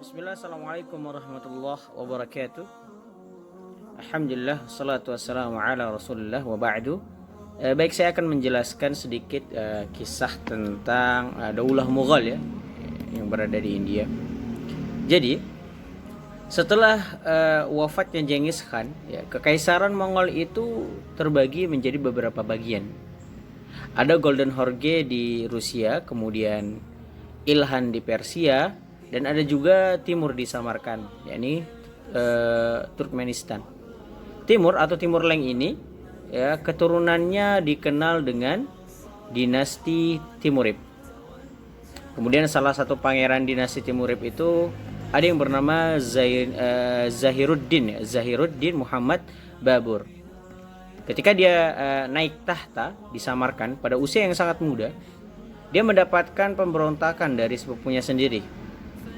Bismillah, assalamualaikum warahmatullahi wabarakatuh. Alhamdulillah, salatu wassalamu ala rasulillah wa ba'du. Baik, saya akan menjelaskan sedikit kisah tentang Daulah Mughal ya, yang berada di India. Jadi, setelah wafatnya Genghis Khan, ya, kekaisaran Mongol itu terbagi menjadi beberapa bagian. Ada Golden Horde di Rusia, kemudian Ilhan di Persia, dan ada juga Timur di Samarkand, yakni Turkmenistan. Timur atau Timur Leng ini ya keturunannya dikenal dengan dinasti Timurib. Kemudian salah satu pangeran dinasti Timurib itu ada yang bernama Zahiruddin Muhammad Babur. Ketika dia naik tahta di Samarkand pada usia yang sangat muda, dia mendapatkan pemberontakan dari sepupunya sendiri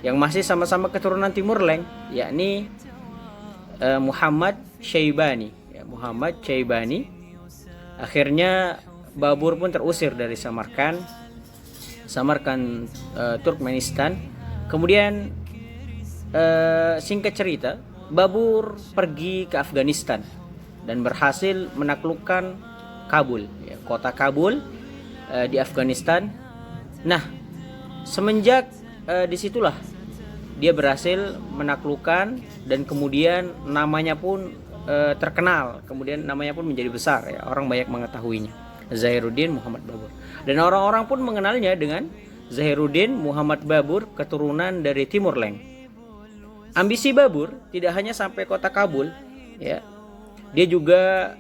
yang masih sama-sama keturunan Timur Leng, yakni Muhammad Syaibani. Muhammad Syaibani. Akhirnya Babur pun terusir dari Samarkand, Turkmenistan. Kemudian singkat cerita, Babur pergi ke Afghanistan dan berhasil menaklukkan Kabul, kota Kabul di Afghanistan. Nah, semenjak disitulah dia berhasil menaklukkan dan kemudian namanya pun terkenal, kemudian namanya pun menjadi besar ya, orang banyak mengetahuinya, Zahiruddin Muhammad Babur. Dan orang-orang pun mengenalnya dengan Zahiruddin Muhammad Babur, keturunan dari Timur Leng. Ambisi Babur tidak hanya sampai kota Kabul ya. Dia juga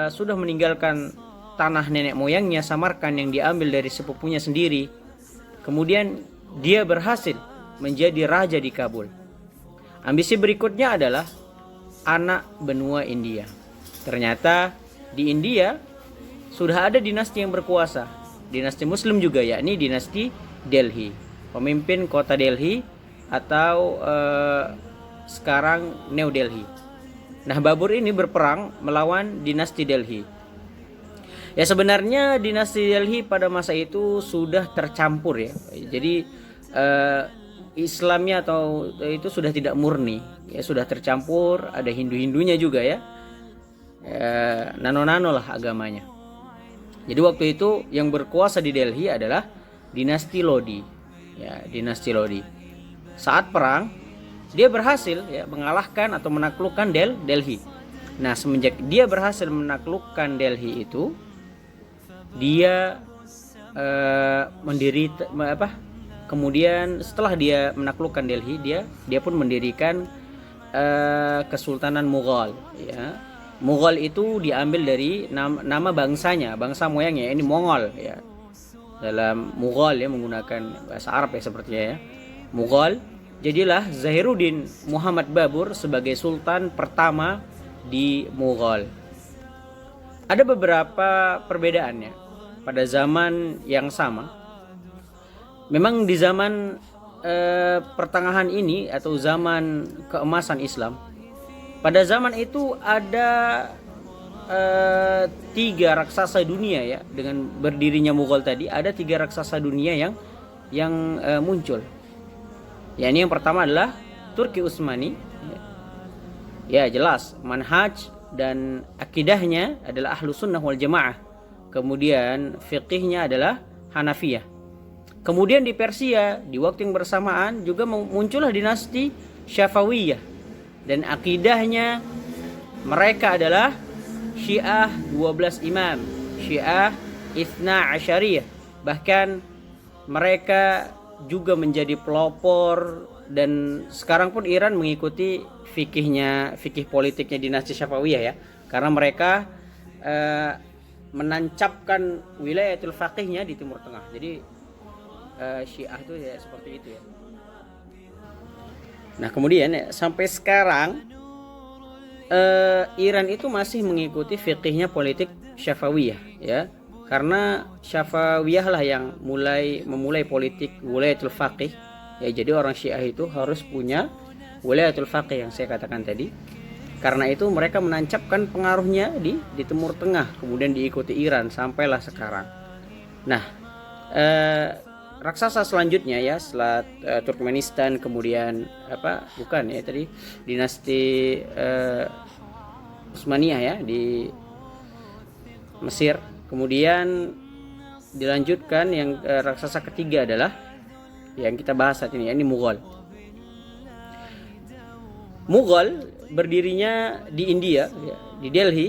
sudah meninggalkan tanah nenek moyangnya Samarkand yang diambil dari sepupunya sendiri. Kemudian dia berhasil menjadi raja di Kabul. Ambisi berikutnya adalah anak benua India. Ternyata di India sudah ada dinasti yang berkuasa, dinasti Muslim juga, yakni dinasti Delhi. Pemimpin kota Delhi atau sekarang New Delhi. Nah, Babur ini berperang melawan dinasti Delhi. Ya, sebenarnya dinasti Delhi pada masa itu sudah tercampur ya. Jadi Islamnya atau itu sudah tidak murni, ya sudah tercampur, ada Hindu-Hindunya juga ya. Nano-nano lah agamanya. Jadi waktu itu yang berkuasa di Delhi adalah dinasti Lodi. Ya, dinasti Lodi. Saat perang dia berhasil ya mengalahkan atau menaklukkan Delhi. Nah, semenjak dia berhasil menaklukkan Delhi itu, dia kemudian setelah dia menaklukkan Delhi, dia pun mendirikan Kesultanan Mughal ya. Mughal itu diambil dari nama bangsanya, bangsa moyangnya, ini Mongol ya. Dalam Mughal ya menggunakan bahasa Arab ya sepertinya ya. Mughal. Jadilah Zahiruddin Muhammad Babur sebagai sultan pertama di Mughal. Ada beberapa perbedaannya pada zaman yang sama. Memang di zaman pertengahan ini atau zaman keemasan Islam, pada zaman itu ada 3 raksasa dunia ya. Dengan berdirinya Mughal tadi, ada 3 raksasa dunia yang muncul. Ya, ini yang pertama adalah Turki Utsmani. Ya, jelas manhaj dan akidahnya adalah Ahlus Sunnah wal Jamaah. Kemudian fikihnya adalah Hanafiyah. Kemudian di Persia di waktu yang bersamaan juga muncullah dinasti Syafawiyah, dan akidahnya mereka adalah Syiah 12 imam, Syiah Itsna Asyariyah. Bahkan mereka juga menjadi pelopor, dan sekarang pun Iran mengikuti fikih politiknya dinasti Syafawiyah ya, karena mereka menancapkan wilayatul faqihnya di Timur Tengah. Jadi Syiah itu ya seperti itu ya. Nah, kemudian ya, sampai sekarang Iran itu masih mengikuti fikihnya politik Syafawiyah ya. Karena Syafawiyah lah yang memulai politik wilayatul faqih. Ya, jadi orang Syiah itu harus punya wilayatul faqih yang saya katakan tadi. Karena itu mereka menancapkan pengaruhnya di Timur Tengah, kemudian diikuti Iran sampailah sekarang. Nah, raksasa selanjutnya ya setelah Turkmenistan, kemudian bukan ya tadi dinasti Utsmaniyah ya di Mesir, kemudian dilanjutkan yang raksasa ketiga adalah yang kita bahas saat ini, yakni Mughal. Mughal berdirinya di India ya, di Delhi,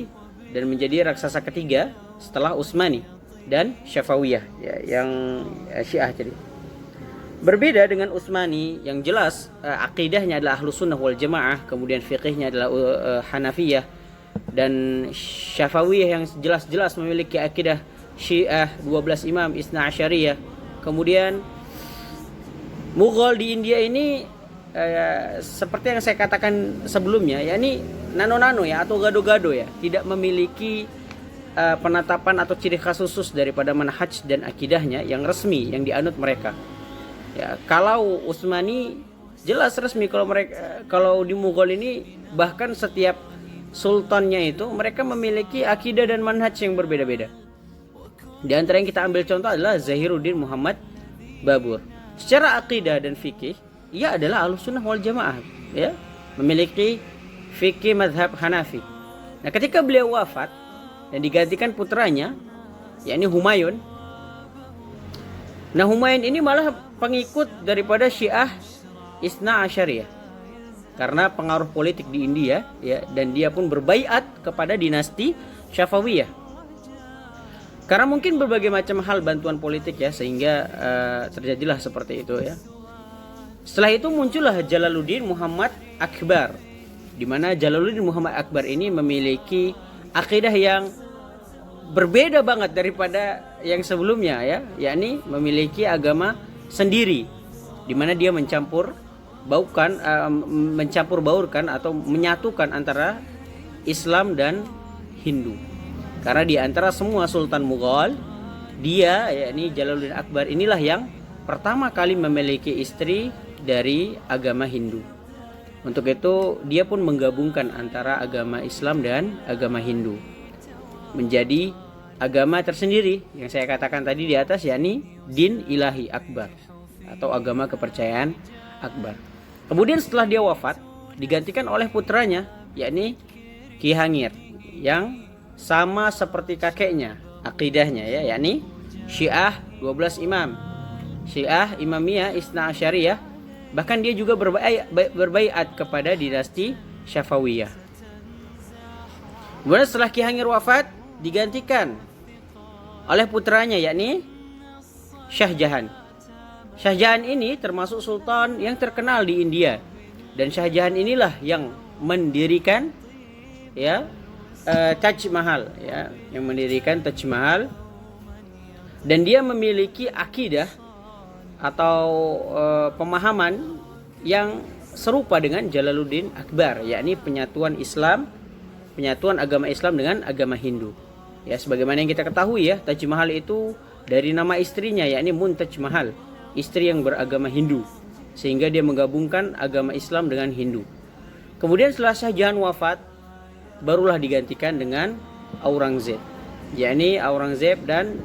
dan menjadi raksasa ketiga setelah Utsmani dan Syafawiyah ya, yang Syiah jadi. Berbeda dengan Utsmani yang jelas akidahnya adalah Ahlus Sunnah wal Jamaah, kemudian fikihnya adalah Hanafiyah, dan Syafawiyah yang jelas-jelas memiliki akidah Syiah 12 imam Isna Asyariyah. Kemudian Mughal di India ini seperti yang saya katakan sebelumnya, yakni nano-nano ya atau gado-gado ya, tidak memiliki penetapan atau ciri khas khusus daripada manhaj dan akidahnya yang resmi yang dianut mereka. Ya, kalau Utsmani jelas resmi, kalau di Mughal ini bahkan setiap sultannya itu mereka memiliki akidah dan manhaj yang berbeda-beda. Di antara yang kita ambil contoh adalah Zahiruddin Muhammad Babur. Secara akidah dan fikih, ia adalah Ahlus Sunnah wal Jamaah, ya, memiliki fikih mazhab Hanafi. Nah, ketika beliau wafat dan digantikan putranya, yakni Humayun. Nah, Humayun ini malah pengikut daripada Syiah Isna Asyariyah karena pengaruh politik di India, ya, dan dia pun berbaiat kepada dinasti Syafawiyah. Karena mungkin berbagai macam hal bantuan politik ya, sehingga terjadilah seperti itu ya. Setelah itu muncullah Jalaluddin Muhammad Akbar, di mana Jalaluddin Muhammad Akbar ini memiliki akidah yang berbeda banget daripada yang sebelumnya ya, yakni memiliki agama sendiri, di mana dia mencampur baurkan atau menyatukan antara Islam dan Hindu. Karena di antara semua Sultan Mughal, dia yakni Jalaluddin Akbar inilah yang pertama kali memiliki istri dari agama Hindu. Untuk itu dia pun menggabungkan antara agama Islam dan agama Hindu menjadi agama tersendiri yang saya katakan tadi di atas, yakni Din Ilahi Akbar atau agama kepercayaan Akbar. Kemudian setelah dia wafat digantikan oleh putranya, yakni Ki Hangir, yang sama seperti kakeknya akidahnya ya, yakni Syiah 12 imam, Syiah Imamiyah Isna Asyariyah. Bahkan dia juga berbaiat kepada dinasti Syafawiyah. Kemudian setelah Ki Hangir wafat digantikan oleh putranya, yakni Shah Jahan. Shah Jahan ini termasuk sultan yang terkenal di India, dan Shah Jahan inilah yang mendirikan ya Taj Mahal ya, yang mendirikan Taj Mahal, dan dia memiliki akidah atau pemahaman yang serupa dengan Jalaluddin Akbar, yakni penyatuan agama Islam dengan agama Hindu. Ya, sebagaimana yang kita ketahui ya, Taj Mahal itu dari nama istrinya, yakni Muntaj Mahal, istri yang beragama Hindu, sehingga dia menggabungkan agama Islam dengan Hindu. Kemudian setelah Shah Jahan wafat, barulah digantikan dengan Aurangzeb, yakni Aurangzeb, dan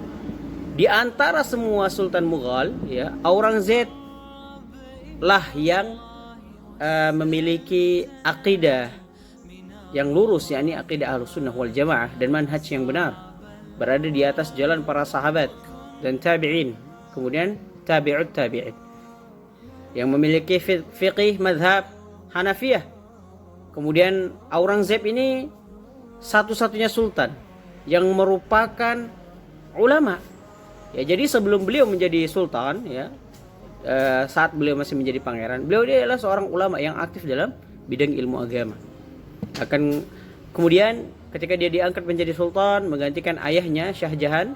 di antara semua Sultan Mughal ya, Aurangzeb lah yang memiliki akidah yang lurus, yakni akidah Ahlus Sunnah wal Jamaah dan manhaj yang benar, berada di atas jalan para sahabat dan tabi'in, kemudian tabi'ut tabi'in, yang memiliki fiqih mazhab Hanafiyah. Kemudian Aurangzeb ini satu-satunya sultan yang merupakan ulama. Ya, jadi sebelum beliau menjadi sultan ya, saat beliau masih menjadi pangeran, beliau dia adalah seorang ulama yang aktif dalam bidang ilmu agama. Kemudian ketika dia diangkat menjadi sultan menggantikan ayahnya Shah Jahan,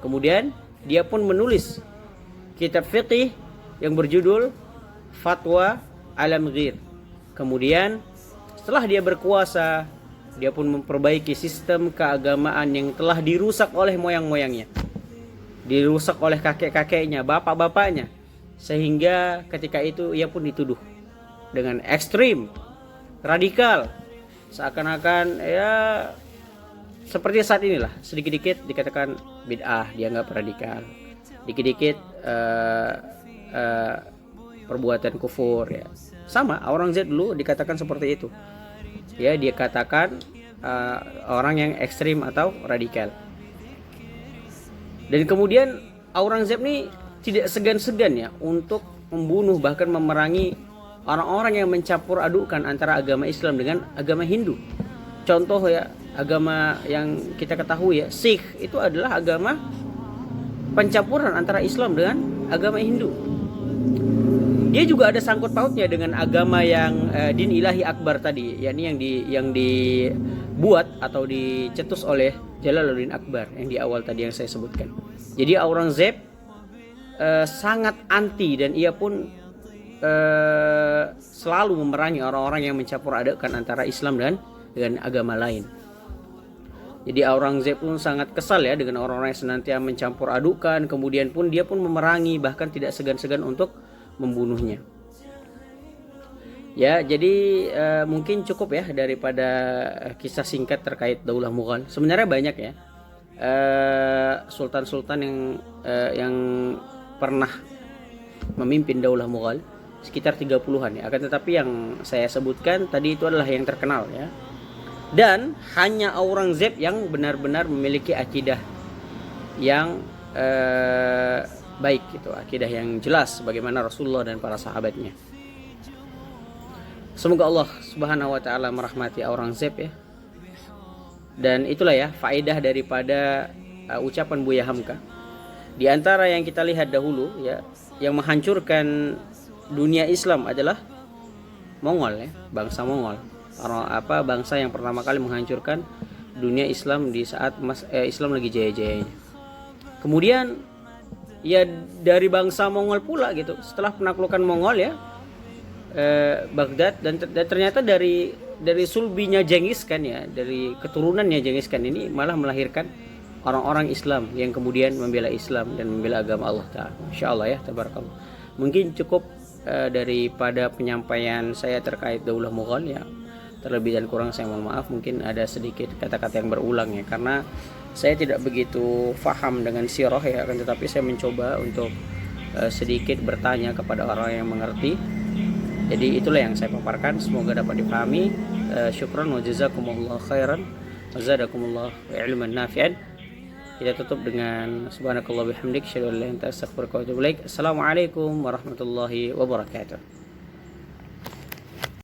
kemudian dia pun menulis kitab fiqih yang berjudul Fatwa Alamgir. Kemudian setelah dia berkuasa, dia pun memperbaiki sistem keagamaan yang telah dirusak oleh moyang-moyangnya, dirusak oleh kakek-kakeknya, bapak-bapaknya, sehingga ketika itu ia pun dituduh dengan ekstrim, radikal, seakan-akan ya seperti saat inilah sedikit-sedikit dikatakan bid'ah, dianggap radikal. dikit-dikit perbuatan kufur ya. Sama Aurangzeb dulu dikatakan seperti itu. Ya, dia katakan orang yang ekstrim atau radikal. Dan kemudian Aurangzeb ini tidak segan-segan ya untuk membunuh bahkan memerangi orang-orang yang mencampur adukan antara agama Islam dengan agama Hindu. Contoh ya, agama yang kita ketahui ya, Sikh itu adalah agama pencampuran antara Islam dengan agama Hindu. Dia juga ada sangkut pautnya dengan agama yang din ilahi akbar tadi, yakni yang dibuat atau dicetus oleh Jalaluddin Akbar yang di awal tadi yang saya sebutkan. Jadi Aurangzeb sangat anti dan ia pun selalu memerangi orang-orang yang mencampur adukan antara Islam dengan agama lain. Jadi Aurangzeb pun sangat kesal ya dengan orang-orang yang senantiasa mencampur adukan, kemudian pun dia pun memerangi bahkan tidak segan-segan untuk membunuhnya. Ya, jadi mungkin cukup ya daripada kisah singkat terkait Daulah Mughal. Sebenarnya banyak ya sultan-sultan yang pernah memimpin Daulah Mughal, sekitar 30-an ya. Akan tetapi yang saya sebutkan tadi itu adalah yang terkenal ya. Dan hanya Aurangzeb yang benar-benar memiliki akidah yang baik gitu, akidah yang jelas bagaimana Rasulullah dan para sahabatnya. Semoga Allah Subhanahu wa taala merahmati Aurangzeb ya. Dan itulah ya faedah daripada ucapan Buya Hamka. Di antara yang kita lihat dahulu ya, yang menghancurkan dunia Islam adalah Mongol ya, bangsa Mongol. Bangsa yang pertama kali menghancurkan dunia Islam di saat Islam lagi jaya-jayanya. Kemudian ya dari bangsa Mongol pula gitu, setelah penaklukan Mongol ya, Baghdad dan ternyata dari sulbinya Genghis Khan ya, dari keturunannya Genghis Khan ini malah melahirkan orang-orang Islam yang kemudian membela Islam dan membela agama Allah Ta'ala. Insyaallah ya, tabarakallah. Mungkin cukup daripada penyampaian saya terkait Daulah Mughal ya. Terlebih dan kurang saya mohon maaf, mungkin ada sedikit kata-kata yang berulang ya, karena saya tidak begitu faham dengan sirah ya, akan tetapi saya mencoba untuk sedikit bertanya kepada orang yang mengerti. Jadi itulah yang saya paparkan, semoga dapat dipahami. Syukran wa jazakumullah khairan wa zadakumullah ilman nafi'an. Kita tutup dengan subhanakallah bihamdik, asyhadu an la ilaha illa anta astaghfiruka wa atubu ilaik. Assalamualaikum warahmatullahi wabarakatuh.